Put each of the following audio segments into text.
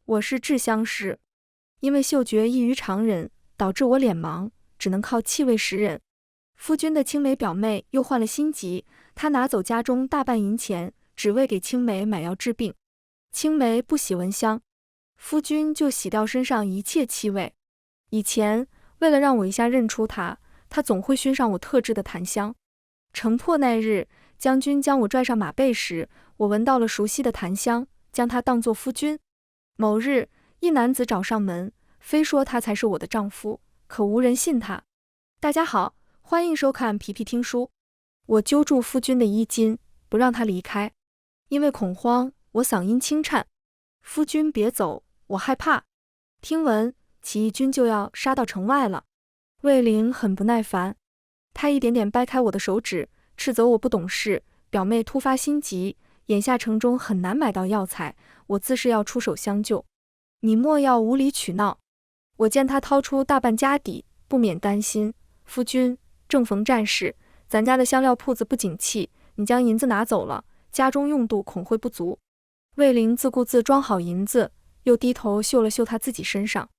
我是质香师，因为嗅觉异于常人，导致我脸盲，只能靠气味识人。夫君的青梅表妹又患了心疾，她拿走家中大半银钱，只为给青梅买药治病。青梅不喜闻香，夫君就洗掉身上一切气味。以前为了让我一下认出她，她总会熏上我特制的檀香。城破那日，将军将我拽上马背时，我闻到了熟悉的檀香，将它当作夫君。某日，一男子找上门，非说他才是我的丈夫，可无人信他。大家好，欢迎收看皮皮听书。我揪住夫君的衣襟，不让他离开。因为恐慌，我嗓音轻颤。夫君别走，我害怕。听闻起义军就要杀到城外了。卫灵很不耐烦，他一点点掰开我的手指，斥责我不懂事，表妹突发心急，眼下城中很难买到药材，我自是要出手相救。你莫要无理取闹。我见他掏出大半家底，不免担心。夫君，正逢战事，咱家的香料铺子不景气，你将银子拿走了，家中用度恐会不足。卫灵自顾自装好银子，又低头嗅了嗅他自己身上，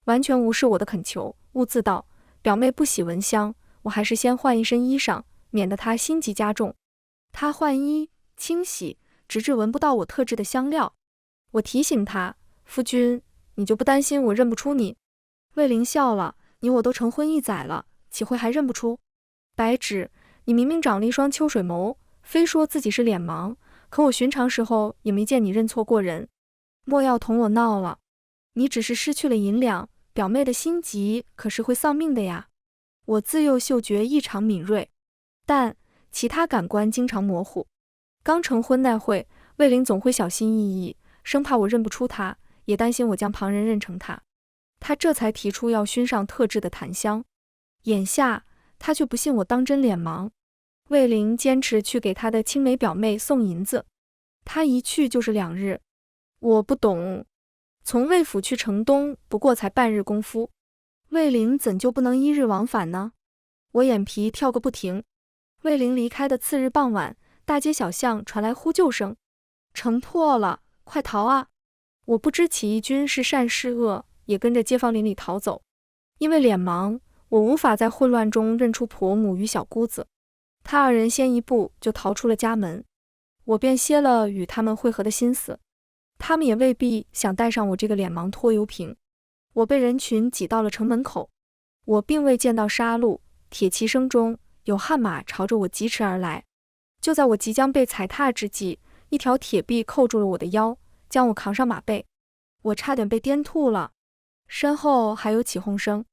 完全无视我的恳求，兀自道：表妹不喜闻香，我还是先换一身衣裳，免得她心急加重。他换衣清洗，直至闻不到我特制的香料。我提醒他：夫君，你就不担心我认不出你？卫灵笑了：你我都成婚一载了，岂会还认不出？白纸，你明明长了一双秋水眸，非说自己是脸盲，可我寻常时候也没见你认错过人。莫要同我闹了，你只是失去了银两，表妹的心急可是会丧命的呀。我自幼嗅觉异常敏锐，但其他感官经常模糊。刚成婚那会，卫灵总会小心翼翼，生怕我认不出他，也担心我将旁人认成他。他这才提出要熏上特制的檀香。眼下他却不信我当真脸盲。卫灵坚持去给他的青梅表妹送银子，他一去就是2日。我不懂，从魏府去城东不过才半日功夫，卫灵怎就不能1日往返呢？我眼皮跳个不停。卫灵离开的次日傍晚，大街小巷传来呼救声：城破了，快逃啊！我不知起义军是善是恶，也跟着街坊邻里逃走。因为脸盲，我无法在混乱中认出婆母与小姑子，他2人先一步就逃出了家门，我便歇了与他们会合的心思。他们也未必想带上我这个脸盲拖油瓶。我被人群挤到了城门口，我并未见到杀戮，铁骑声中有悍马朝着我疾驰而来。就在我即将被踩踏之际，一条铁臂扣住了我的腰，将我扛上马背。我差点被颠吐了。身后还有起哄声，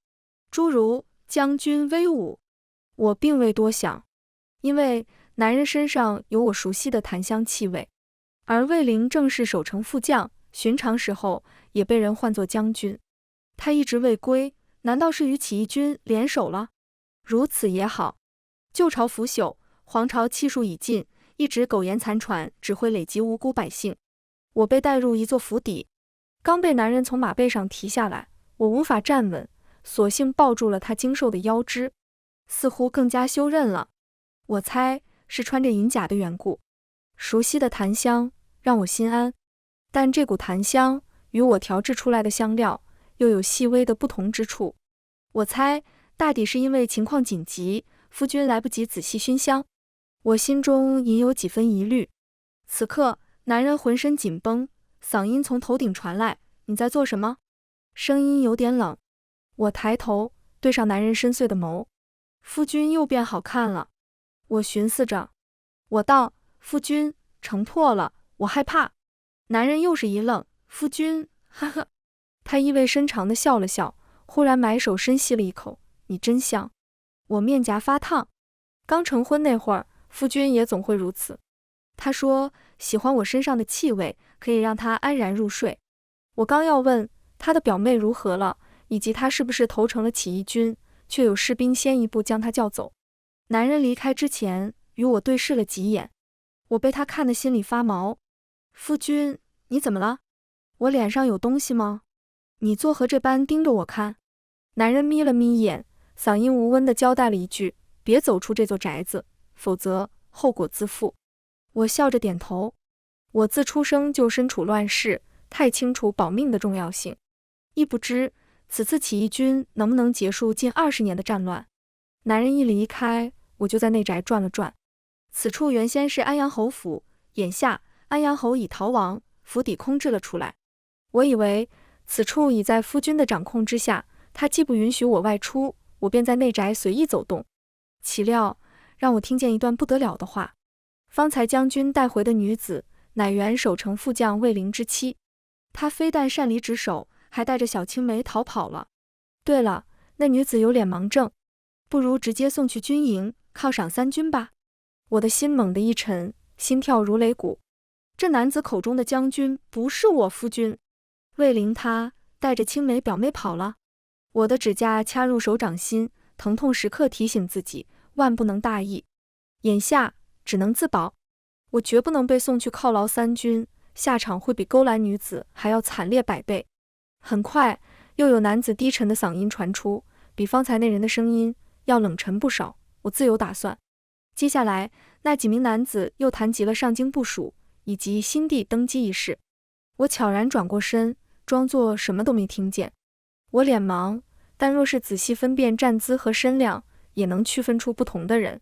诸如将军威武。我并未多想，因为男人身上有我熟悉的檀香气味，而卫灵正是守城副将，寻常时候也被人唤作将军。他一直未归，难道是与起义军联手了？如此也好。旧朝腐朽，皇朝气数已尽，一直苟延残喘，只会累及无辜百姓。我被带入一座府邸，刚被男人从马背上提下来，我无法站稳，索性抱住了他精瘦的腰肢，似乎更加修韧了。我猜是穿着银甲的缘故。熟悉的檀香让我心安，但这股檀香与我调制出来的香料又有细微的不同之处。我猜大抵是因为情况紧急，夫君来不及仔细熏香。我心中隐有几分疑虑。此刻男人浑身紧绷，嗓音从头顶传来：你在做什么？声音有点冷。我抬头对上男人深邃的眸，夫君又变好看了。我寻思着，我道：夫君，城破了，我害怕。男人又是一愣：夫君，呵呵。他意味深长地笑了笑，忽然埋手深吸了一口：你真香。我面颊发烫。刚成婚那会儿，夫君也总会如此。他说喜欢我身上的气味，可以让他安然入睡。我刚要问他的表妹如何了，以及他是不是投诚了起义军，却有士兵先一步将他叫走。男人离开之前与我对视了几眼，我被他看得心里发毛。夫君，你怎么了？我脸上有东西吗？你作何这般盯着我看？男人眯了眯眼，嗓音无温地交代了一句：别走出这座宅子，否则后果自负。我笑着点头。我自出生就身处乱世，太清楚保命的重要性，亦不知此次起义军能不能结束近20年的战乱。男人一离开，我就在内宅转了转。此处原先是安阳侯府，眼下安阳侯已逃亡，府邸空置了出来。我以为此处已在夫君的掌控之下，他既不允许我外出，我便在内宅随意走动。岂料让我听见一段不得了的话：方才将军带回的女子，乃原守城副将魏灵之妻。她非但擅离职守，还带着小青梅逃跑了。对了，那女子有脸盲症，不如直接送去军营，犒赏3军吧。我的心猛地一沉，心跳如擂鼓。这男子口中的将军不是我夫君，魏灵他带着青梅表妹跑了。我的指甲掐入手掌心，疼痛时刻提醒自己，万不能大意，眼下只能自保。我绝不能被送去犒劳3军，下场会比勾栏女子还要惨烈100倍。很快，又有男子低沉的嗓音传出，比方才那人的声音要冷沉不少。我自有打算。接下来，那几名男子又谈及了上京部署以及新帝登基一事。我悄然转过身，装作什么都没听见。我脸盲，但若是仔细分辨站姿和身量，也能区分出不同的人。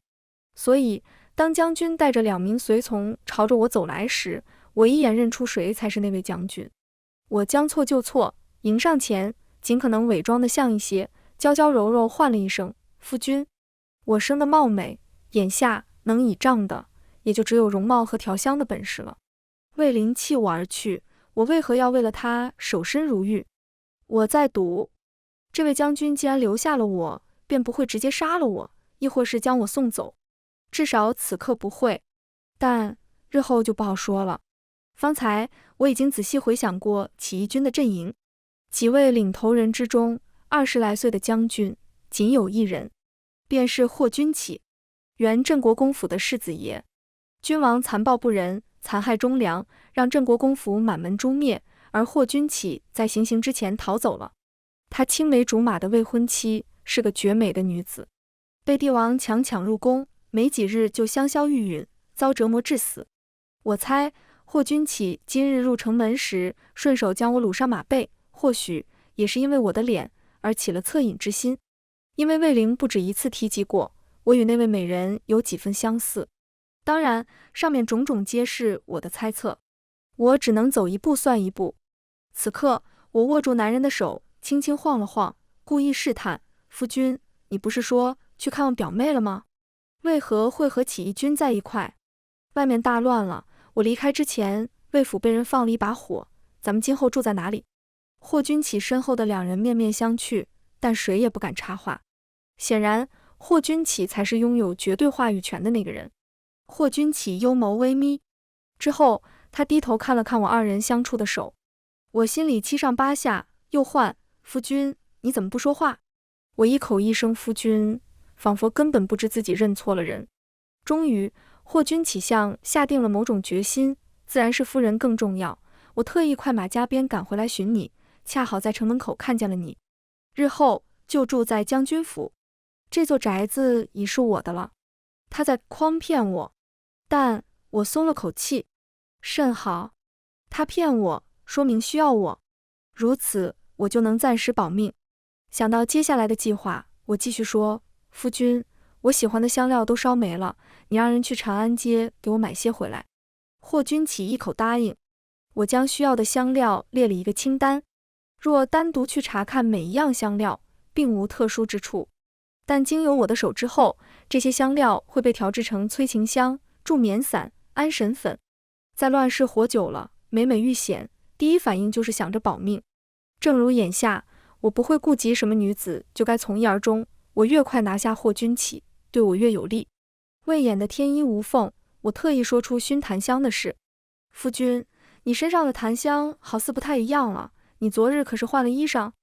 所以，当将军带着2名随从朝着我走来时，我一眼认出谁才是那位将军。我将错就错，迎上前，尽可能伪装得像一些，娇娇柔柔唤了一声夫君。我生的貌美，眼下能倚仗的也就只有容貌和调香的本事了。魏灵弃我而去，我为何要为了他守身如玉？我在赌，这位将军既然留下了我，便不会直接杀了我，亦或是将我送走。至少此刻不会，但日后就不好说了。方才我已经仔细回想过起义军的阵营，几位领头人之中，20来岁的将军仅有1人，便是霍君起，原镇国公府的世子爷。君王残暴不仁，残害忠良，让镇国公府满门诛灭，而霍君起在行刑之前逃走了。他青梅竹马的未婚妻是个绝美的女子，被帝王强抢入宫，没几日就香消玉殒，遭折磨致死。我猜霍君起今日入城门时，顺手将我掳上马背，或许也是因为我的脸而起了恻隐之心。因为魏灵不止一次提及过，我与那位美人有几分相似。当然，上面种种皆是我的猜测，我只能走一步算一步。此刻，我握住男人的手，轻轻晃了晃，故意试探：夫君，你不是说去看望表妹了吗？为何会和起义军在一块？外面大乱了，我离开之前，魏府被人放了一把火，咱们今后住在哪里？霍君起身后的2人面面相觑，但谁也不敢插话。显然，霍君起才是拥有绝对话语权的那个人。霍君起幽眸微眯，之后他低头看了看我2人相触的手，我心里七上八下，又唤：夫君，你怎么不说话？我一口一声夫君，仿佛根本不知自己认错了人。终于，霍君起像下定了某种决心，自然是夫人更重要。我特意快马加鞭赶回来寻你，恰好在城门口看见了你。日后就住在将军府，这座宅子已是我的了。他在诓骗我，但我松了口气。甚好，他骗我，说明需要我，如此我就能暂时保命。想到接下来的计划，我继续说：夫君，我喜欢的香料都烧没了，你让人去长安街给我买些回来。霍君起一口答应，我将需要的香料列了一个清单，若单独去查看每一样香料，并无特殊之处，但经由我的手之后，这些香料会被调制成催情香、助眠散、安神粉。在乱世活久了，每每遇险，第一反应就是想着保命。正如眼下，我不会顾及什么女子就该从一而终，我越快拿下霍君起，对我越有利。为演得天衣无缝，我特意说出熏檀香的事。夫君，你身上的檀香好似不太一样了，你昨日可是换了衣裳？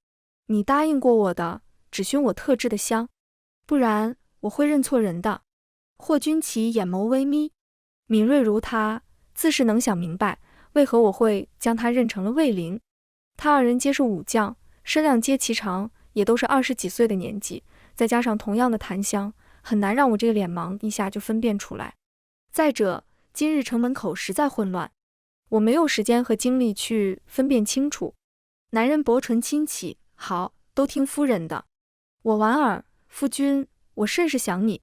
你答应过我的，只熏我特制的香，不然我会认错人的。霍君起眼眸微眯，敏锐如他，自是能想明白为何我会将他认成了魏灵。他2人皆是武将，身量皆其长，也都是20几岁的年纪，再加上同样的檀香，很难让我这个脸盲一下就分辨出来。再者，今日城门口实在混乱，我没有时间和精力去分辨清楚。男人薄唇轻启，好，都听夫人的。我莞尔，夫君，我甚是想你。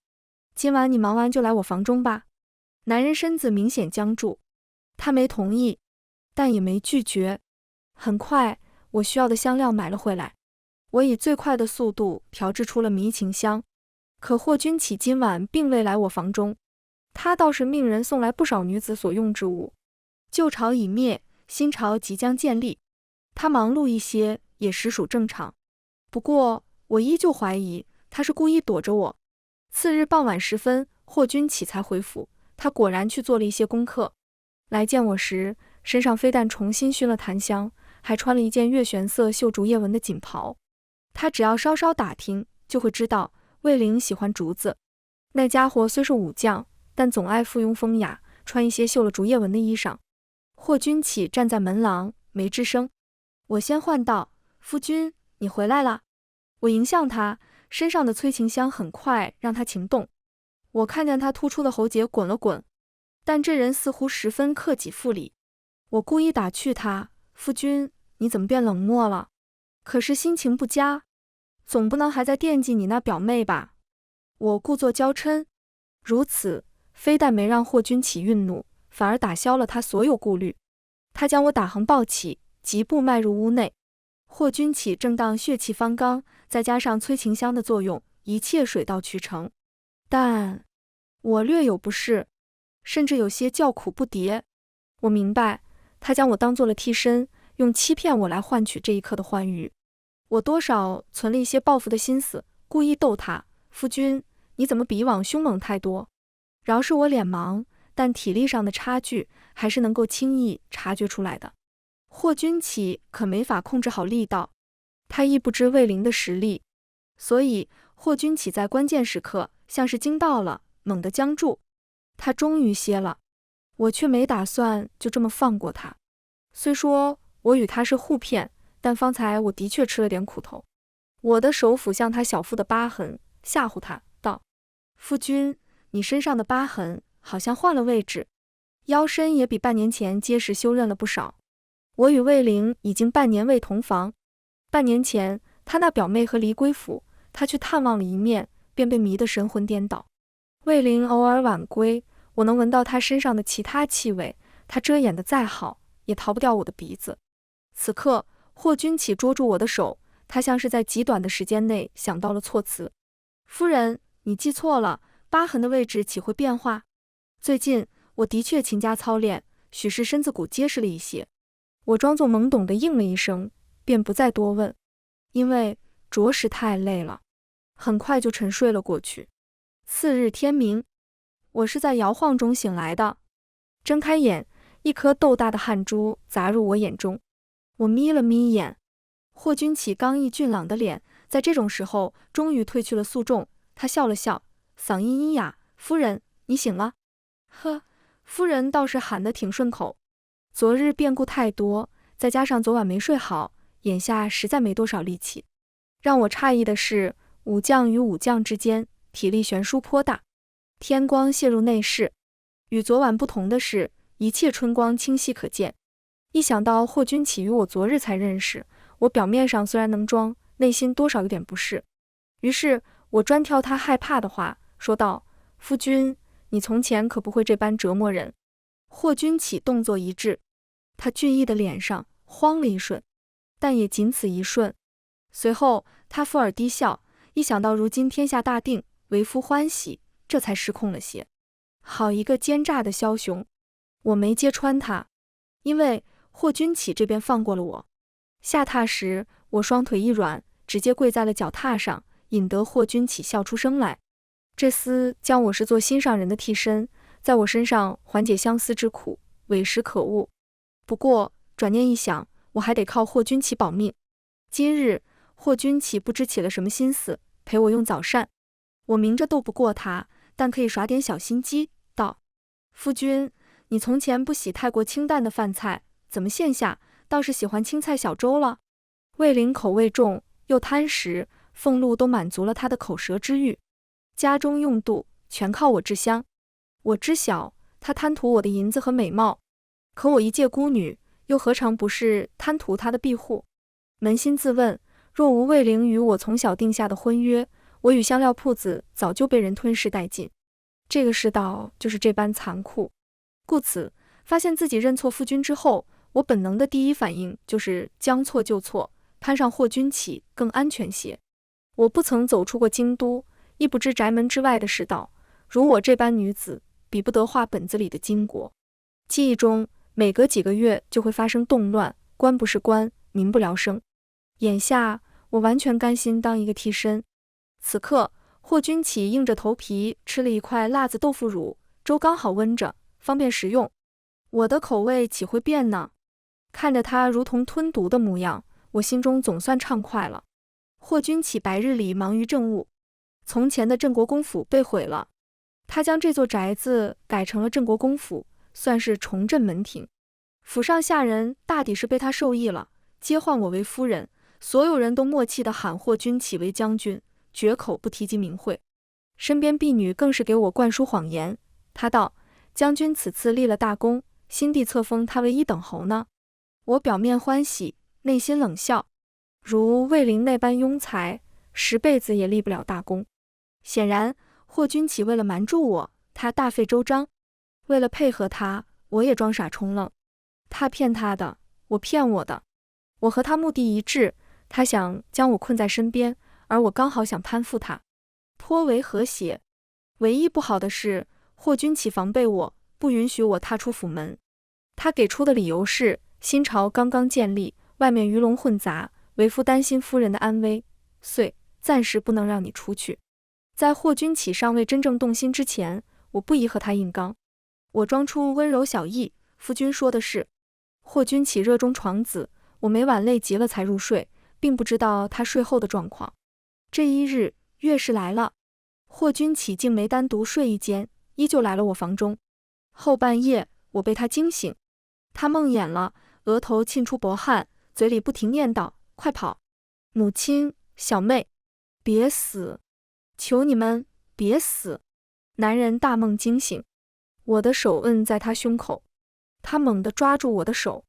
今晚你忙完就来我房中吧。男人身子明显僵住，他没同意，但也没拒绝。很快，我需要的香料买了回来。我以最快的速度调制出了迷情香。可霍君启今晚并未来我房中，他倒是命人送来不少女子所用之物。旧巢已灭，新巢即将建立，他忙碌一些也实属正常。不过我依旧怀疑他是故意躲着我。次日傍晚时分，霍君启才回府，他果然去做了一些功课。来见我时，身上非但重新熏了檀香，还穿了一件月玄色绣竹叶纹的锦袍。他只要稍稍打听，就会知道魏灵喜欢竹子。那家伙虽是武将，但总爱附庸风雅，穿一些绣了竹叶纹的衣裳。霍君启站在门廊，没吱声。我先唤道：“夫君，你回来了。”我迎向他，身上的催情香很快让他情动。我看见他突出的喉结滚了滚，但这人似乎十分克己复礼。我故意打趣他：“夫君，你怎么变冷漠了？可是心情不佳，总不能还在惦记你那表妹吧？”我故作娇嗔，如此非但没让霍君启愠怒，反而打消了他所有顾虑。他将我打横抱起，疾步迈入屋内。霍君启正当血气方刚，再加上催情香的作用，一切水到渠成。但我略有不适，甚至有些叫苦不迭。我明白，他将我当做了替身，用欺骗我来换取这一刻的欢愉。我多少存了一些报复的心思，故意逗他：“夫君，你怎么比以往凶猛太多？”饶是我脸盲，但体力上的差距还是能够轻易察觉出来的。霍君启可没法控制好力道，他亦不知魏灵的实力，所以霍君启在关键时刻像是惊到了，猛地僵住。他终于歇了，我却没打算就这么放过他。虽说我与他是互骗，但方才我的确吃了点苦头。我的手抚向他小腹的疤痕，吓唬他道：“夫君，你身上的疤痕好像换了位置，腰身也比半年前结实修韧了不少。我与魏灵已经半年未同房，半年前他那表妹和离归府，他去探望了一面，便被迷得神魂颠倒。魏灵偶尔晚归，我能闻到他身上的其他气味，他遮掩的再好，也逃不掉我的鼻子。此刻，霍君启捉住我的手，他像是在极短的时间内想到了措辞。夫人，你记错了，疤痕的位置岂会变化？最近我的确勤加操练，许是身子骨结实了一些。我装作懵懂地应了一声，便不再多问，因为着实太累了，很快就沉睡了过去。次日天明，我是在摇晃中醒来的，睁开眼，一颗豆大的汗珠砸入我眼中。我眯了眯眼，霍君启刚毅俊朗的脸在这种时候终于褪去了肃重，他笑了笑，嗓音阴哑：“夫人，你醒了。”“呵，夫人倒是喊得挺顺口。昨日变故太多，再加上昨晚没睡好，眼下实在没多少力气。让我诧异的是，武将与武将之间体力悬殊颇大。天光泄入内室，与昨晚不同的是，一切春光清晰可见。一想到霍君启与我昨日才认识，我表面上虽然能装，内心多少有点不适。于是我专挑他害怕的话，说道：“夫君，你从前可不会这般折磨人。”霍君启动作一致，他俊逸的脸上慌了一瞬，但也仅此一瞬。随后他附耳低笑，一想到如今天下大定，为夫欢喜，这才失控了些。好一个奸诈的枭雄！我没揭穿他，因为霍君启这边放过了我。下榻时，我双腿一软，直接跪在了脚踏上，引得霍君启笑出声来。这厮将我视作心上人的替身，在我身上缓解相思之苦，委实可恶。不过转念一想，我还得靠霍君启保命。今日霍君启不知起了什么心思，陪我用早膳。我明着斗不过他，但可以耍点小心机，道：“夫君，你从前不喜太过清淡的饭菜，怎么现下倒是喜欢青菜小粥了？”魏灵口味重，又贪食，俸禄都满足了他的口舌之欲，家中用度全靠我制香。我知晓他贪图我的银子和美貌，可我一介孤女，又何尝不是贪图他的庇护？扪心自问，若无魏灵与我从小定下的婚约，我与香料铺子早就被人吞噬殆尽。这个世道就是这般残酷。故此，发现自己认错夫君之后，我本能的第一反应就是将错就错，攀上霍君启更安全些。我不曾走出过京都，亦不知宅门之外的世道，如我这般女子，比不得画本子里的金国。记忆中，每隔几个月就会发生动乱，官不是官，民不聊生。眼下，我完全甘心当一个替身。此刻，霍君启硬着头皮吃了一块辣子豆腐乳，粥刚好温着，方便食用。我的口味岂会变呢？看着他如同吞毒的模样，我心中总算畅快了。霍君启白日里忙于政务，从前的镇国公府被毁了，他将这座宅子改成了镇国公府，算是重振门庭。府上下人大抵是被他受益了，皆唤我为夫人，所有人都默契地喊霍君启为将军，绝口不提及名讳。身边婢女更是给我灌输谎言，他道：将军此次立了大功，新帝册封他为一等侯呢。我表面欢喜，内心冷笑，如魏灵那般庸才，10辈子也立不了大功。显然，霍君启为了瞒住我，他大费周章。为了配合他，我也装傻充愣。他骗他的，我骗我的。我和他目的一致，他想将我困在身边，而我刚好想攀附他，颇为和谐。唯一不好的是，霍君启防备我，不允许我踏出府门。他给出的理由是，新朝刚刚建立，外面鱼龙混杂，为夫担心夫人的安危，遂暂时不能让你出去。在霍君启尚未真正动心之前，我不宜和他硬刚。我装出温柔小意，夫君说的是。霍君启热衷床子，我每晚累极了才入睡，并不知道他睡后的状况。这一日，月事来了，霍君启竟没单独睡一间，依旧来了我房中。后半夜，我被他惊醒，他梦魇了，额头沁出薄汗，嘴里不停念叨：快跑！母亲，小妹，别死！求你们别死！男人大梦惊醒，我的手摁在他胸口，他猛地抓住我的手。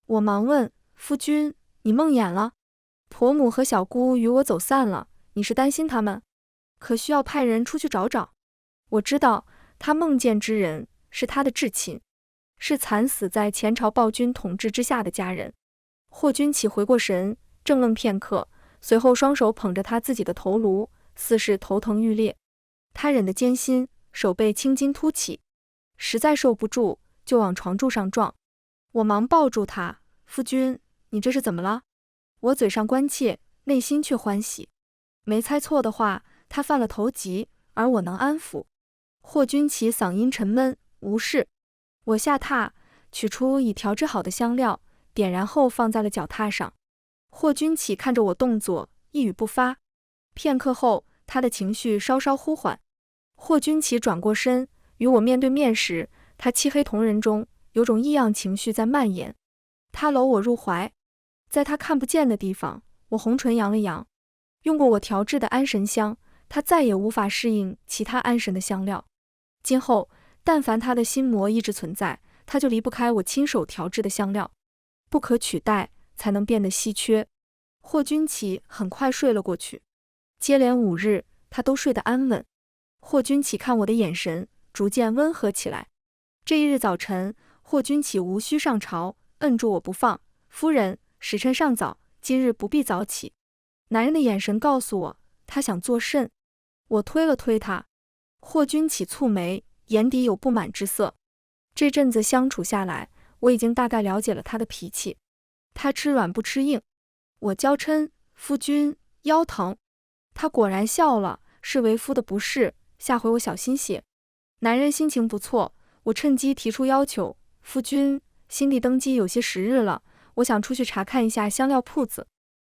我忙问：夫君，你梦魇了？婆母和小姑与我走散了，你是担心他们？可需要派人出去找找。我知道他梦见之人是他的至亲，是惨死在前朝暴君统治之下的家人。霍君启回过神，怔愣片刻，随后双手捧着他自己的头颅，似是头疼欲裂。他忍得艰辛，手背青筋突起，实在受不住，就往床柱上撞。我忙抱住他：夫君，你这是怎么了？我嘴上关切，内心却欢喜。没猜错的话，他犯了头疾，而我能安抚。霍君启嗓音沉闷：无事。我下榻，取出已调制好的香料，点燃后放在了脚踏上。霍君启看着我动作，一语不发。片刻后，他的情绪稍稍呼缓。霍君启转过身，与我面对面时，他漆黑瞳仁中有种异样情绪在蔓延。他搂我入怀，在他看不见的地方，我红唇扬了扬。用过我调制的安神香，他再也无法适应其他安神的香料。今后，但凡他的心魔一直存在，他就离不开我亲手调制的香料。不可取代，才能变得稀缺。霍君启很快睡了过去，接连5日，他都睡得安稳。霍君启看我的眼神逐渐温和起来。这一日早晨，霍君启无需上朝，摁住我不放：夫人，时辰尚早，今日不必早起。男人的眼神告诉我，他想作甚。我推了推他。霍君启蹙眉，眼底有不满之色。这阵子相处下来，我已经大概了解了他的脾气。他吃软不吃硬。我娇嗔：夫君，腰疼。他果然笑了，是为夫的不是，下回我小心些。男人心情不错，我趁机提出要求：夫君，新帝登基有些时日了，我想出去查看一下香料铺子。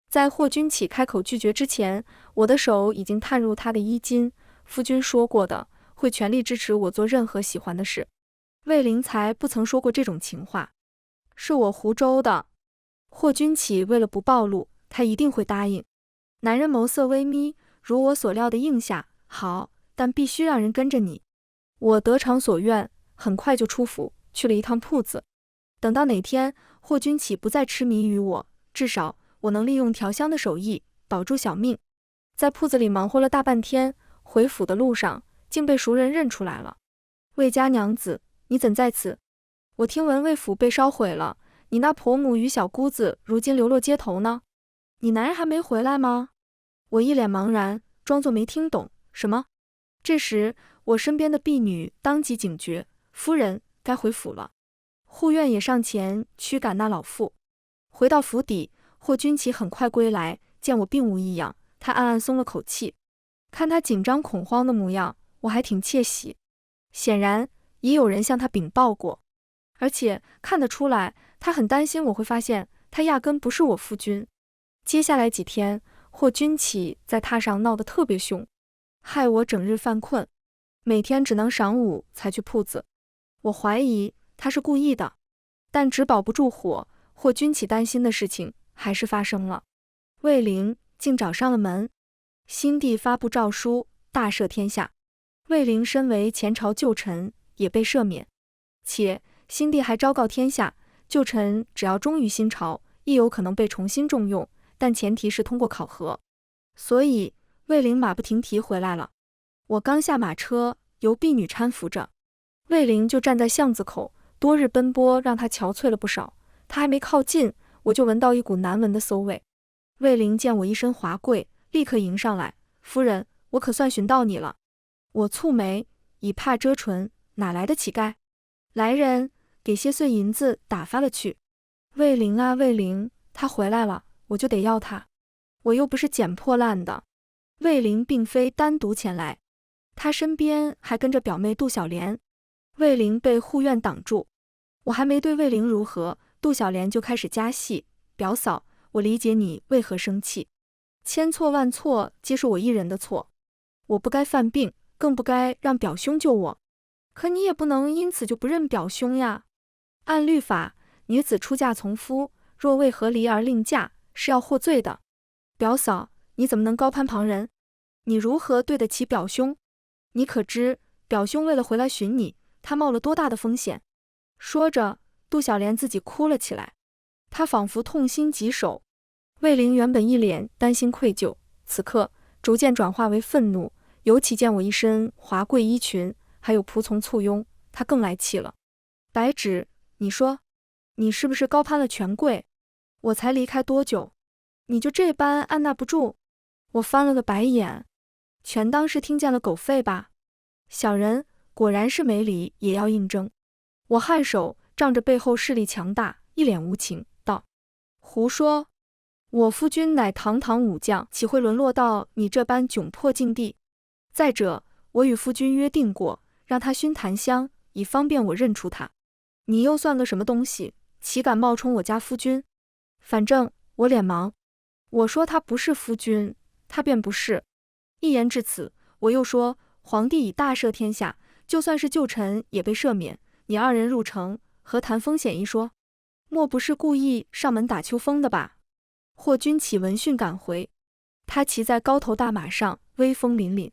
在霍君启开口拒绝之前，我的手已经探入他的衣襟。夫君说过的，会全力支持我做任何喜欢的事。魏灵才不曾说过这种情话，是我胡诌的。霍君启为了不暴露，他一定会答应。男人眸色微眯，如我所料的应下：好，但必须让人跟着你。我得偿所愿，很快就出府，去了一趟铺子。等到哪天霍君启不再痴迷于我，至少我能利用调香的手艺保住小命。在铺子里忙活了大半天，回府的路上竟被熟人认出来了。魏家娘子，你怎在此？我听闻魏府被烧毁了，你那婆母与小姑子如今流落街头呢？你男人还没回来吗？我一脸茫然，装作没听懂。什么？这时我身边的婢女当即警觉，夫人该回府了。护院也上前驱赶那老妇。回到府邸，霍君启很快归来，见我并无异样，他暗暗松了口气。看他紧张恐慌的模样，我还挺窃喜。显然也有人向他禀报过，而且看得出来，他很担心我会发现他压根不是我夫君。接下来几天，霍君启在榻上闹得特别凶，害我整日犯困，每天只能晌午才去铺子。我怀疑他是故意的，但纸保不住火，霍君启担心的事情还是发生了。魏灵竟找上了门，新帝发布诏书，大赦天下。魏灵身为前朝旧臣，也被赦免，且新帝还昭告天下，旧臣只要忠于新朝，亦有可能被重新重用，但前提是通过考核。所以魏灵马不停蹄回来了。我刚下马车，由婢女搀扶着，魏灵就站在巷子口，多日奔波让他憔悴了不少。他还没靠近，我就闻到一股难闻的馊味。魏灵见我一身华贵，立刻迎上来，夫人，我可算寻到你了。我蹙眉，以帕遮唇，哪来的乞丐？来人，给些碎银子打发了去。魏灵啊魏灵，他回来了，我就得要他，我又不是捡破烂的。魏灵并非单独前来，他身边还跟着表妹杜小莲。魏灵被护院挡住，我还没对魏灵如何，杜小莲就开始加戏。表嫂，我理解你为何生气，千错万错皆是我一人的错，我不该犯病，更不该让表兄救我。可你也不能因此就不认表兄呀。按律法，女子出嫁从夫，若为合离而另嫁，是要获罪的。表嫂，你怎么能高攀旁人？你如何对得起表兄？你可知表兄为了回来寻你，他冒了多大的风险？说着，杜小莲自己哭了起来，她仿佛痛心疾首。魏灵原本一脸担心愧疚，此刻逐渐转化为愤怒，尤其见我一身华贵衣裙，还有仆从簇拥，她更来气了。白芷，你说，你是不是高攀了权贵？我才离开多久，你就这般按捺不住？我翻了个白眼，全当是听见了狗吠吧。小人果然是没理也要应征。我颔首，仗着背后势力强大，一脸无情道：胡说，我夫君乃堂堂武将，岂会沦落到你这般窘迫境地？再者，我与夫君约定过，让他熏檀香，以方便我认出他。你又算个什么东西，岂敢冒充我家夫君？反正我脸盲，我说他不是夫君，他便不是。一言至此，我又说皇帝已大赦天下，就算是旧臣也被赦免，你二人入城，何谈风险一说？莫不是故意上门打秋风的吧？霍君启闻讯赶回，他骑在高头大马上，威风凛凛，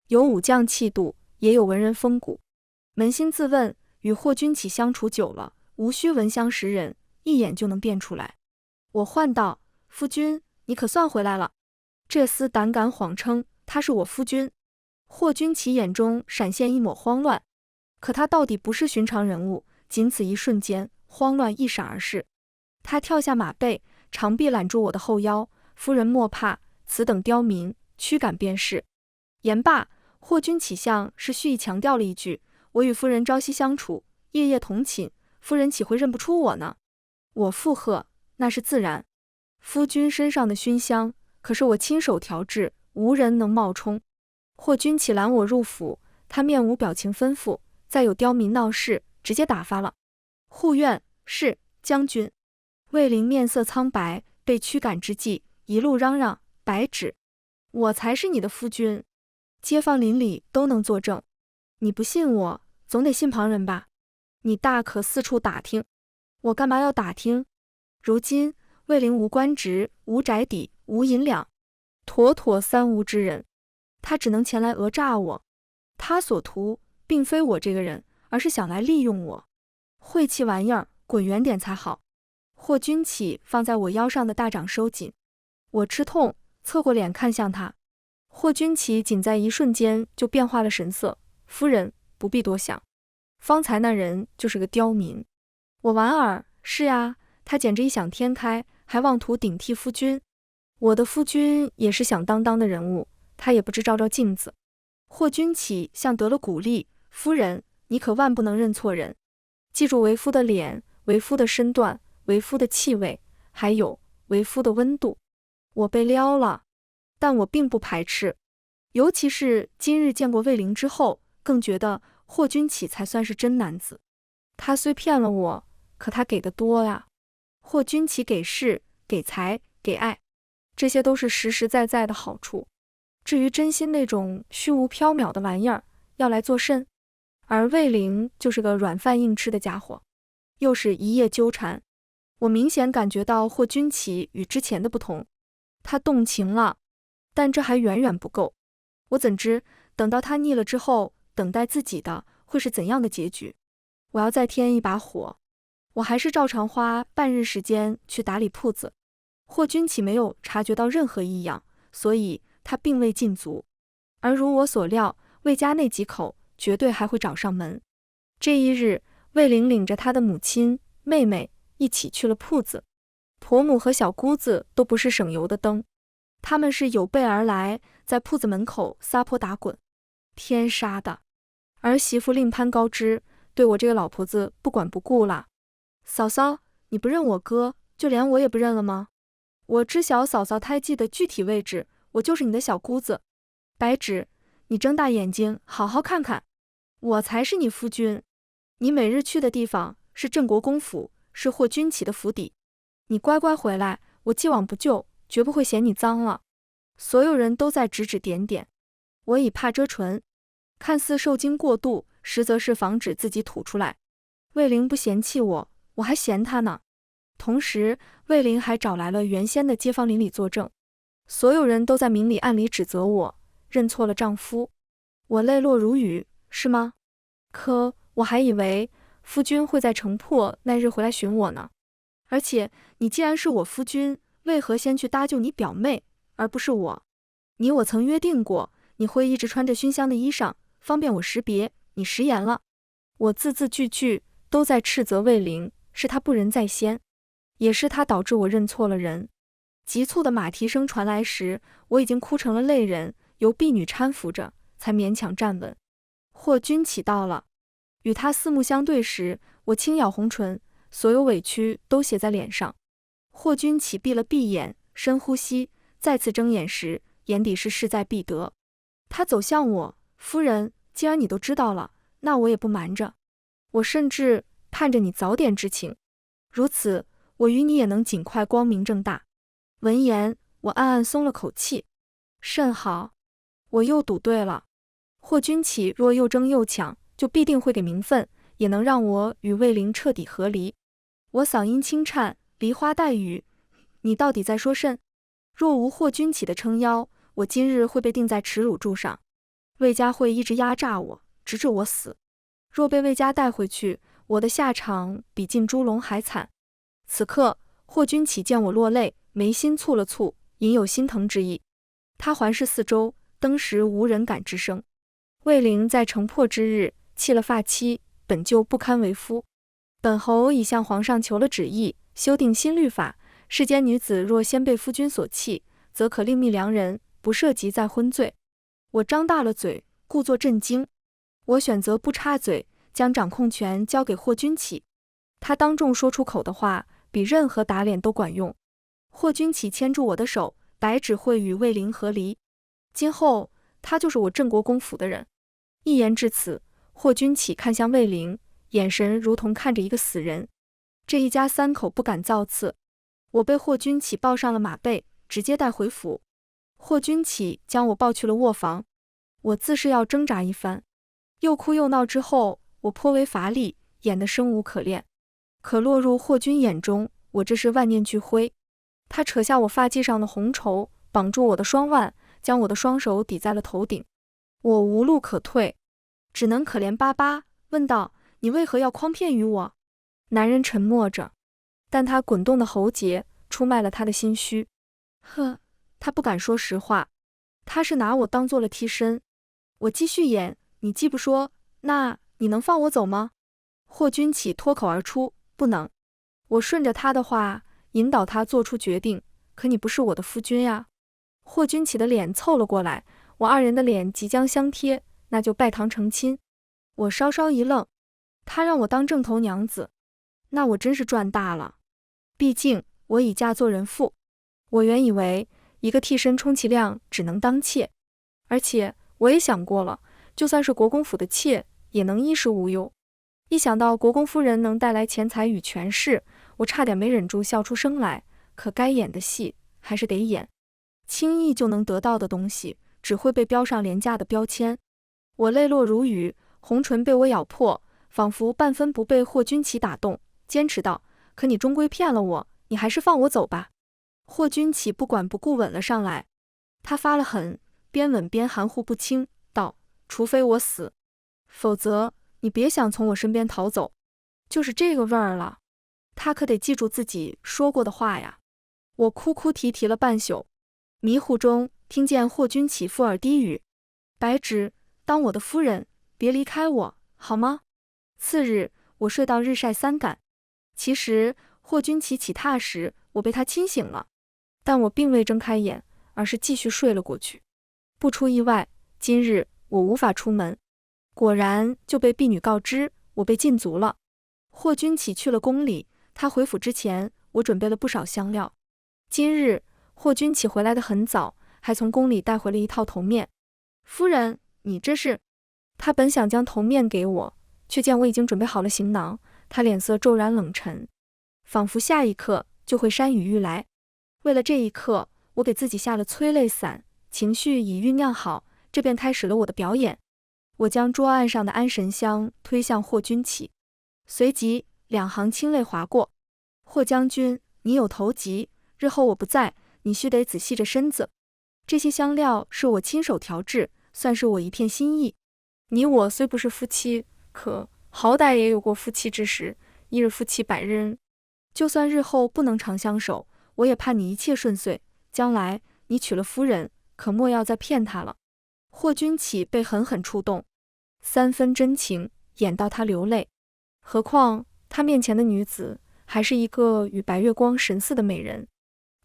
有武将气度，也有文人风骨。扪心自问，与霍君启相处久了，无需闻香识人，一眼就能辨出来。我唤道：夫君，你可算回来了。这厮胆敢谎称他是我夫君。霍君启眼中闪现一抹慌乱，可他到底不是寻常人物，仅此一瞬间，慌乱一闪而逝。他跳下马背，长臂揽住我的后腰，夫人莫怕，此等刁民，驱赶便是。言罢，霍君启像是蓄意强调了一句：我与夫人朝夕相处，夜夜同寝，夫人岂会认不出我呢？我附和：那是自然。夫君身上的熏香，可是我亲手调制，无人能冒充。霍君启拦我入府，他面无表情吩咐：再有刁民闹事，直接打发了。护院是将军。魏灵面色苍白，被驱赶之际，一路嚷嚷：白芷，我才是你的夫君，街坊邻里都能作证。你不信我，总得信旁人吧？你大可四处打听。我干嘛要打听？如今魏灵无官职，无宅邸，无银两，妥妥三无之人。他只能前来讹诈我，他所图并非我这个人，而是想来利用我。晦气玩意儿，滚远点才好。霍君启放在我腰上的大掌收紧，我吃痛，侧过脸看向他。霍君启仅在一瞬间就变化了神色，夫人不必多想，方才那人就是个刁民。我莞尔，是啊，他简直异想天开，还妄图顶替夫君。我的夫君也是响当当的人物，他也不知照照镜子。霍君启像得了鼓励，夫人，你可万不能认错人，记住为夫的脸，为夫的身段，为夫的气味，还有为夫的温度。我被撩了，但我并不排斥，尤其是今日见过魏灵之后，更觉得霍君启才算是真男子。他虽骗了我，可他给的多呀。霍君启给势，给财，给爱，这些都是实实在在的好处。至于真心那种虚无缥缈的玩意儿，要来作甚？而魏灵就是个软饭硬吃的家伙，又是一夜纠缠。我明显感觉到霍君启与之前的不同，他动情了，但这还远远不够。我怎知等到他腻了之后，等待自己的会是怎样的结局？我要再添一把火。我还是照常花半日时间去打理铺子。霍君启没有察觉到任何异样，所以他并未禁足。而如我所料，魏家那几口绝对还会找上门。这一日，魏灵领着他的母亲、妹妹一起去了铺子。婆母和小姑子都不是省油的灯，他们是有备而来，在铺子门口撒泼打滚。天杀的！儿媳妇另攀高枝，对我这个老婆子不管不顾了。嫂嫂，你不认我哥，就连我也不认了吗？我知晓嫂嫂胎记的具体位置，我就是你的小姑子。白芷，你睁大眼睛好好看看，我才是你夫君。你每日去的地方是镇国公府，是霍君启的府邸。你乖乖回来，我既往不咎，绝不会嫌你脏了。所有人都在指指点点，我以怕遮唇，看似受惊过度，实则是防止自己吐出来。魏灵不嫌弃我，我还嫌他呢。同时，魏灵还找来了原先的街坊邻里作证，所有人都在明里暗里指责我认错了丈夫。我泪落如雨，是吗？可我还以为夫君会在城破那日回来寻我呢。而且你既然是我夫君，为何先去搭救你表妹，而不是我？你我曾约定过，你会一直穿着熏香的衣裳，方便我识别，你食言了。我字字句句都在斥责魏灵，是他不仁在先，也是他导致我认错了人。急促的马蹄声传来时，我已经哭成了泪人，由婢女搀扶着，才勉强站稳。霍君启到了，与他四目相对时，我轻咬红唇，所有委屈都写在脸上。霍君启闭了闭眼，深呼吸，再次睁眼时，眼底是势在必得。他走向我，夫人，既然你都知道了，那我也不瞒着，我甚至盼着你早点知情，如此我与你也能尽快光明正大。闻言，我暗暗松了口气，甚好，我又赌对了。霍君启若又争又抢，就必定会给名分，也能让我与魏灵彻底和离。我嗓音轻颤，梨花带雨，你到底在说甚？若无霍君启的撑腰，我今日会被钉在耻辱柱上。魏家会一直压榨我，直至我死。若被魏家带回去，我的下场比进猪笼还惨。此刻，霍君启见我落泪，眉心蹙了蹙，隐有心疼之意。他环视四周，登时无人敢吱声。魏灵在城破之日弃了发妻，本就不堪为夫。本侯已向皇上求了旨意，修订新律法，世间女子若先被夫君所弃，则可另觅良人，不涉及再婚罪。我张大了嘴，故作震惊。我选择不插嘴，将掌控权交给霍君启。他当众说出口的话，比任何打脸都管用。霍君启牵住我的手，白芷会与魏灵和离。今后他就是我镇国公府的人。一言至此，霍君启看向魏灵，眼神如同看着一个死人。这一家三口不敢造次。我被霍君启抱上了马背，直接带回府。霍君启将我抱去了卧房。我自是要挣扎一番，又哭又闹之后，我颇为乏力，演得生无可恋。可落入霍君眼中，我这是万念俱灰。他扯下我发髻上的红绸，绑住我的双腕，将我的双手抵在了头顶。我无路可退，只能可怜巴巴问道：你为何要诓骗于我？男人沉默着，但他滚动的喉结出卖了他的心虚。呵，他不敢说实话，他是拿我当做了替身。我继续演，你既不说，那你能放我走吗？霍君启脱口而出，不能。我顺着他的话，引导他做出决定，可你不是我的夫君呀。霍君启的脸凑了过来，我二人的脸即将相贴，那就拜堂成亲。我稍稍一愣，他让我当正头娘子，那我真是赚大了。毕竟我已嫁做人妇，我原以为一个替身充其量只能当妾，而且我也想过了，就算是国公府的妾，也能衣食无忧。一想到国公夫人能带来钱财与权势，我差点没忍住笑出声来。可该演的戏还是得演，轻易就能得到的东西，只会被标上廉价的标签。我泪落如雨，红唇被我咬破，仿佛半分不被霍君启打动，坚持道：可你终归骗了我，你还是放我走吧。霍君启不管不顾吻了上来，他发了狠，边吻边含糊不清道：除非我死，否则你别想从我身边逃走。就是这个味儿了，他可得记住自己说过的话呀。我哭哭啼啼了半宿，迷糊中听见霍君启附耳低语：白芷，当我的夫人，别离开我，好吗？次日，我睡到日晒三竿。其实霍君启起榻时，我被他亲醒了，但我并未睁开眼，而是继续睡了过去。不出意外，今日我无法出门。果然就被婢女告知，我被禁足了。霍君启去了宫里，他回府之前，我准备了不少香料。今日霍君启回来得很早，还从宫里带回了一套头面。夫人，你这是？他本想将头面给我，却见我已经准备好了行囊，他脸色骤然冷沉，仿佛下一刻就会山雨欲来。为了这一刻，我给自己下了催泪散，情绪已酝酿好，这便开始了我的表演。我将桌案上的安神香推向霍君启，随即两行清泪划过：霍将军，你有头疾，日后我不在，你须得仔细着身子。这些香料是我亲手调制，算是我一片心意。你我虽不是夫妻，可好歹也有过夫妻之时，一日夫妻百日恩。就算日后不能长相守，我也盼你一切顺遂。将来你娶了夫人，可莫要再骗她了。霍君启被狠狠触动，三分真情，演到他流泪。何况他面前的女子还是一个与白月光神似的美人。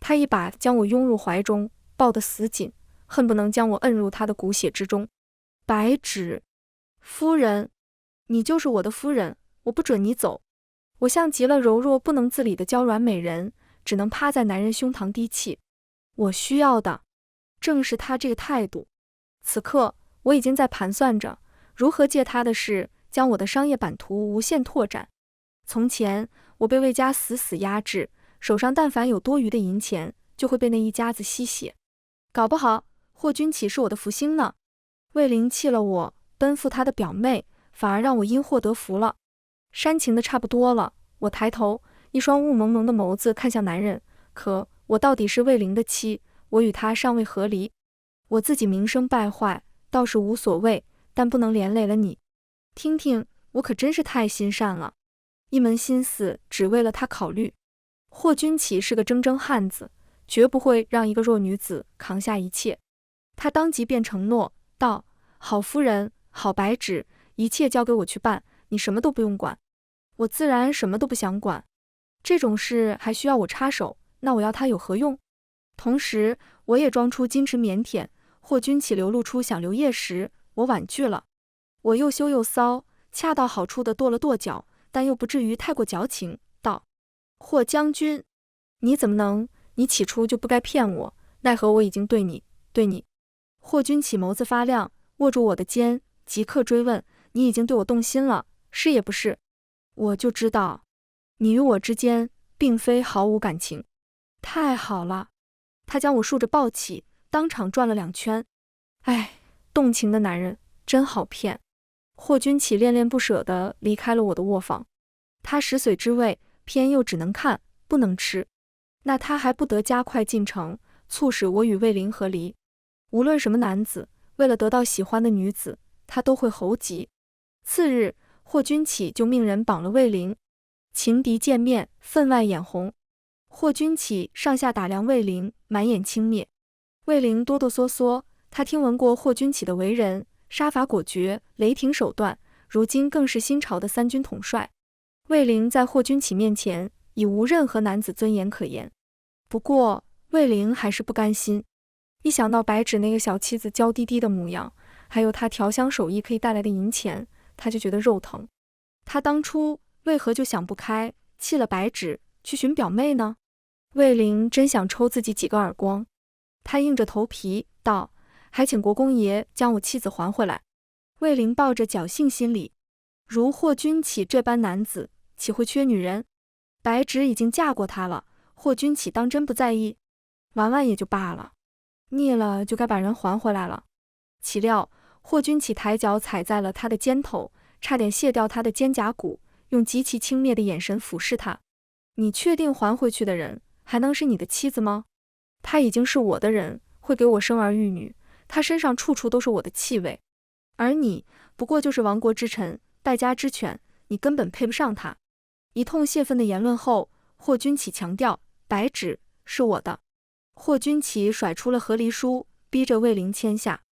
他一把将我拥入怀中，抱得死紧，恨不能将我摁入他的骨血之中。白芷，夫人，你就是我的夫人，我不准你走。我像极了柔弱不能自理的娇软美人，只能趴在男人胸膛低泣。我需要的正是他这个态度。此刻我已经在盘算着如何借他的事将我的商业版图无限拓展。从前我被魏家死死压制，手上但凡有多余的银钱，就会被那一家子吸血。搞不好霍君启是我的福星呢。魏灵弃了我，奔赴他的表妹，反而让我因祸得福了。煽情的差不多了，我抬头，一双雾蒙蒙的眸子看向男人。可我到底是魏灵的妻，我与他尚未和离。我自己名声败坏倒是无所谓，但不能连累了你。听听，我可真是太心善了，一门心思只为了他考虑。霍君启是个铮铮汉子，绝不会让一个弱女子扛下一切。他当即便承诺道：好夫人，好白芷，一切交给我去办，你什么都不用管。我自然什么都不想管，这种事还需要我插手，那我要他有何用？同时我也装出矜持腼腆。霍君启流露出想留夜时，我婉拒了。我又羞又臊，恰到好处地跺了跺脚，但又不至于太过矫情，道：霍将军，你怎么能？你起初就不该骗我，奈何我已经对你。霍君启眸子发亮，握住我的肩，即刻追问：你已经对我动心了，是也不是？我就知道，你与我之间并非毫无感情。太好了！他将我竖着抱起，当场转了2圈。哎，动情的男人真好骗。霍君启恋恋不舍地离开了我的卧房。他食髓之味，偏又只能看不能吃，那他还不得加快进程，促使我与魏灵和离。无论什么男子，为了得到喜欢的女子，他都会猴急。次日，霍君启就命人绑了魏灵。情敌见面，分外眼红。霍君启上下打量魏灵，满眼轻蔑。魏灵哆哆嗦嗦，他听闻过霍君启的为人，杀伐果决，雷霆手段，如今更是新朝的三军统帅。魏灵在霍君启面前已无任何男子尊严可言。不过魏灵还是不甘心，一想到白芷那个小妻子娇滴滴的模样，还有他调香手艺可以带来的银钱，他就觉得肉疼。他当初为何就想不开，弃了白芷去寻表妹呢？魏灵真想抽自己几个耳光。他硬着头皮道：“还请国公爷将我妻子还回来。”魏灵抱着侥幸心理，如霍君启这般男子，岂会缺女人？白芷已经嫁过他了，霍君启当真不在意？玩玩也就罢了，腻了就该把人还回来了。岂料霍君启抬脚踩在了他的肩头，差点卸掉他的肩胛骨，用极其轻蔑的眼神俯视他。你确定还回去的人还能是你的妻子吗？他已经是我的人，会给我生儿育女，他身上处处都是我的气味。而你不过就是亡国之臣，败家之犬，你根本配不上他。一通泄愤的言论后，霍君启强调，白芷是我的。霍君启甩出了和离书，逼着魏灵签下。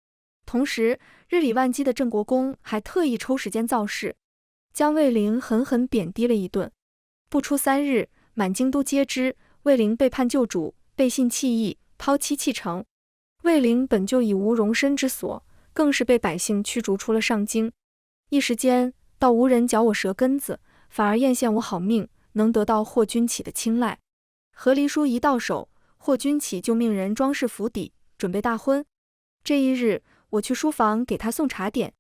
同时日理万机的郑国公还特意抽时间造势，将魏灵狠狠贬低了一顿。不出3日，满京都皆知魏灵背叛旧主，背信弃义，抛妻弃城。魏灵本就已无容身之所，更是被百姓驱逐出了上京。一时间倒无人嚼我舌根子，反而艳羡我好命，能得到霍君启的青睐。和离书一到手，霍君启就命人装饰府邸，准备大婚。这一日，我去书房给他送茶点，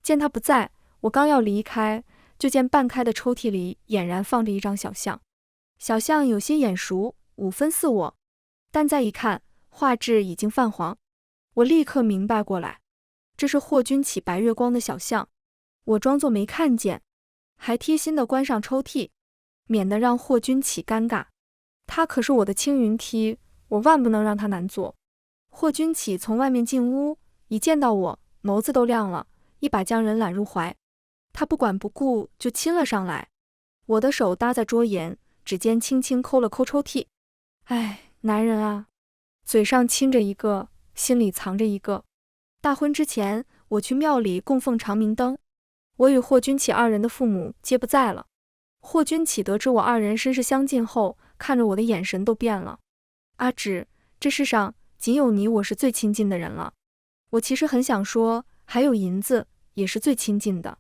见他不在，我刚要离开，就见半开的抽屉里俨然放着一张小相。小相有些眼熟，5分似我，但再一看，画质已经泛黄。我立刻明白过来，这是霍君启白月光的小相。我装作没看见，还贴心地关上抽屉，免得让霍君启尴尬。他可是我的青云梯，我万不能让他难做。霍君启从外面进屋，一见到我，眸子都亮了，一把将人揽入怀。他不管不顾就亲了上来。我的手搭在桌沿，指尖轻轻抠了抠抽屉。哎，男人啊，嘴上亲着一个，心里藏着一个。大婚之前，我去庙里供奉长明灯，我与霍君启2人的父母皆不在了。霍君启得知我2人身世相近后，看着我的眼神都变了。阿芷，这世上仅有你我是最亲近的人了。我其实很想说，还有银子也是最亲近的。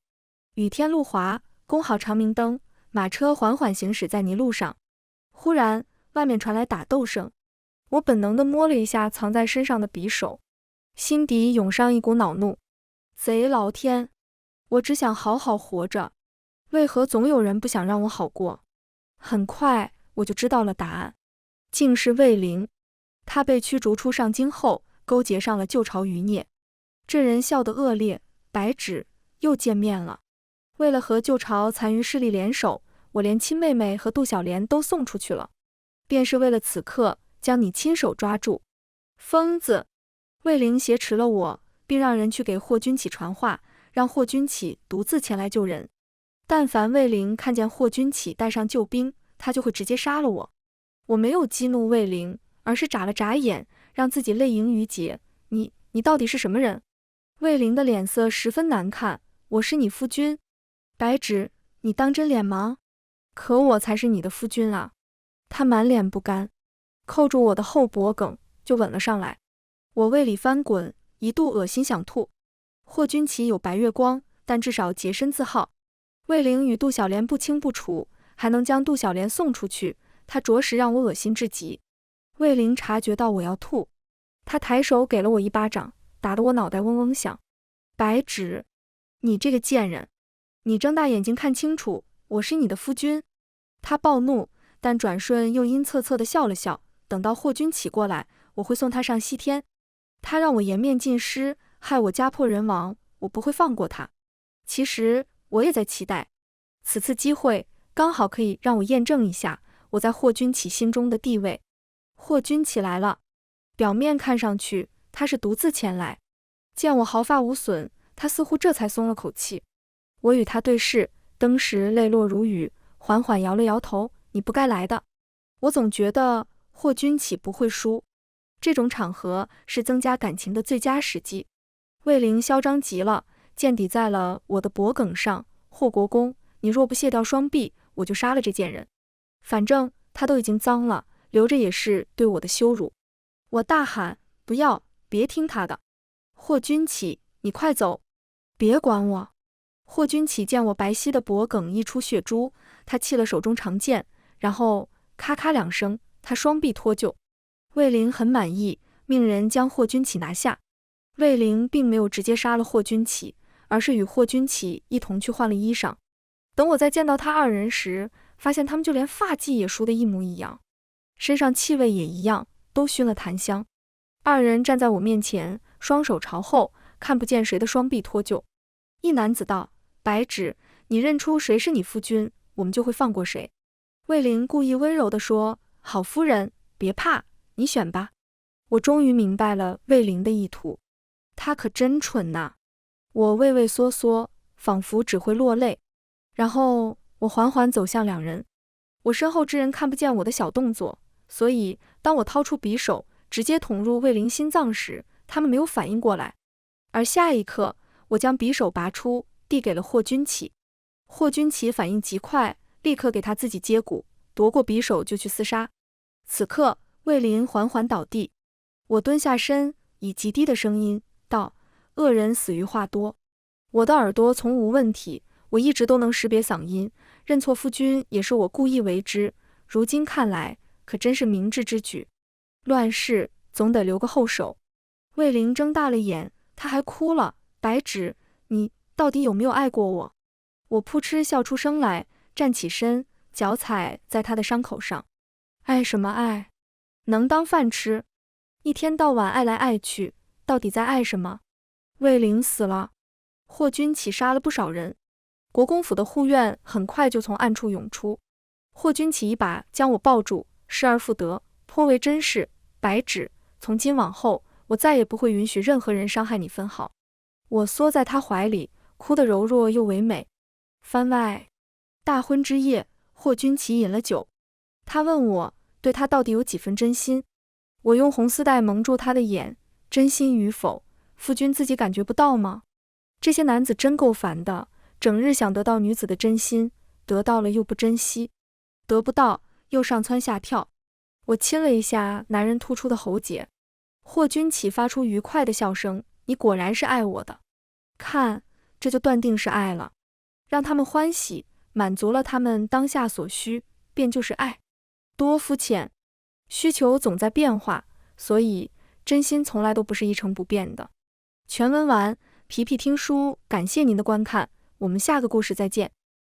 雨天路滑，供好长明灯，马车缓缓行驶在泥路上。忽然外面传来打斗声，我本能地摸了一下藏在身上的匕首，心底涌上一股恼怒。贼老天，我只想好好活着，为何总有人不想让我好过？很快我就知道了答案，竟是魏灵。他被驱逐出上京后，勾结上了旧朝余孽。这人笑得恶劣，白芷又见面了。为了和旧朝残余势力联手，我连亲妹妹和杜小莲都送出去了，便是为了此刻将你亲手抓住。疯子！魏灵挟持了我，并让人去给霍君启传话，让霍君启独自前来救人。但凡魏灵看见霍君启带上救兵，他就会直接杀了我。我没有激怒魏灵，而是眨了眨眼，让自己泪盈于睫。你到底是什么人？魏灵的脸色十分难看。我是你夫君。白芷，你当真脸盲？可我才是你的夫君啊！他满脸不甘，扣住我的后脖颈就吻了上来。我胃里翻滚，一度恶心想吐。霍君启有白月光，但至少洁身自好。魏灵与杜小莲不清不楚，还能将杜小莲送出去，他着实让我恶心至极。魏灵察觉到我要吐，他抬手给了我一巴掌，打得我脑袋嗡嗡响。白芷，你这个贱人，你睁大眼睛看清楚，我是你的夫君。他暴怒，但转瞬又阴恻恻地笑了笑。等到霍君启过来，我会送他上西天。他让我颜面尽失，害我家破人亡，我不会放过他。其实我也在期待，此次机会刚好可以让我验证一下我在霍君启心中的地位。霍君启来了，表面看上去他是独自前来，见我毫发无损，他似乎这才松了口气。我与他对视，当时泪落如雨，缓缓摇了摇头，你不该来的。我总觉得霍君启不会输，这种场合是增加感情的最佳时机。魏灵嚣张极了，剑抵在了我的脖颈上。霍国公，你若不卸掉双臂，我就杀了这贱人。反正他都已经脏了，留着也是对我的羞辱。我大喊，不要，别听他的。霍君启，你快走，别管我。霍君启见我白皙的脖颈溢出血珠，他弃了手中长剑，然后咔咔两声，他双臂脱臼。魏灵很满意，命人将霍君启拿下。魏灵并没有直接杀了霍君启，而是与霍君启一同去换了衣裳。等我再见到他二人时，发现他们就连发髻也梳得一模一样，身上气味也一样，都熏了檀香。二人站在我面前，双手朝后，看不见谁的双臂脱臼。一男子道，白芷，你认出谁是你夫君，我们就会放过谁。魏灵故意温柔地说，好夫人，别怕，你选吧。我终于明白了魏灵的意图，她可真蠢呐。我畏畏缩缩，仿佛只会落泪。然后我缓缓走向两人，我身后之人看不见我的小动作，所以当我掏出匕首直接捅入魏灵心脏时，他们没有反应过来。而下一刻，我将匕首拔出，递给了霍君启。霍君启反应极快，立刻给他自己接骨，夺过匕首就去厮杀。此刻，魏灵缓缓倒地，我蹲下身，以极低的声音道：恶人死于话多。我的耳朵从无问题，我一直都能识别嗓音，认错夫君也是我故意为之，如今看来可真是明智之举。乱世总得留个后手。魏灵睁大了眼，她还哭了，白芷，你到底有没有爱过我？我扑哧笑出声来，站起身，脚踩在她的伤口上。爱什么爱？能当饭吃？一天到晚爱来爱去，到底在爱什么？魏灵死了，霍君启杀了不少人，国公府的护院很快就从暗处涌出。霍君启一把将我抱住，失而复得，颇为珍视。白芷，从今往后，我再也不会允许任何人伤害你分毫。我缩在他怀里，哭得柔弱又唯美。番外，大婚之夜，霍君启饮了酒，他问我对他到底有几分真心。我用红丝带蒙住他的眼，真心与否，夫君自己感觉不到吗？这些男子真够烦的，整日想得到女子的真心，得到了又不珍惜，得不到又上蹿下跳。我亲了一下男人突出的喉结。霍君启发出愉快的笑声，你果然是爱我的，看，这就断定是爱了。让他们欢喜，满足了他们当下所需，便就是爱。多肤浅，需求总在变化，所以真心从来都不是一成不变的。全文完，皮皮听书，感谢您的观看，我们下个故事再见。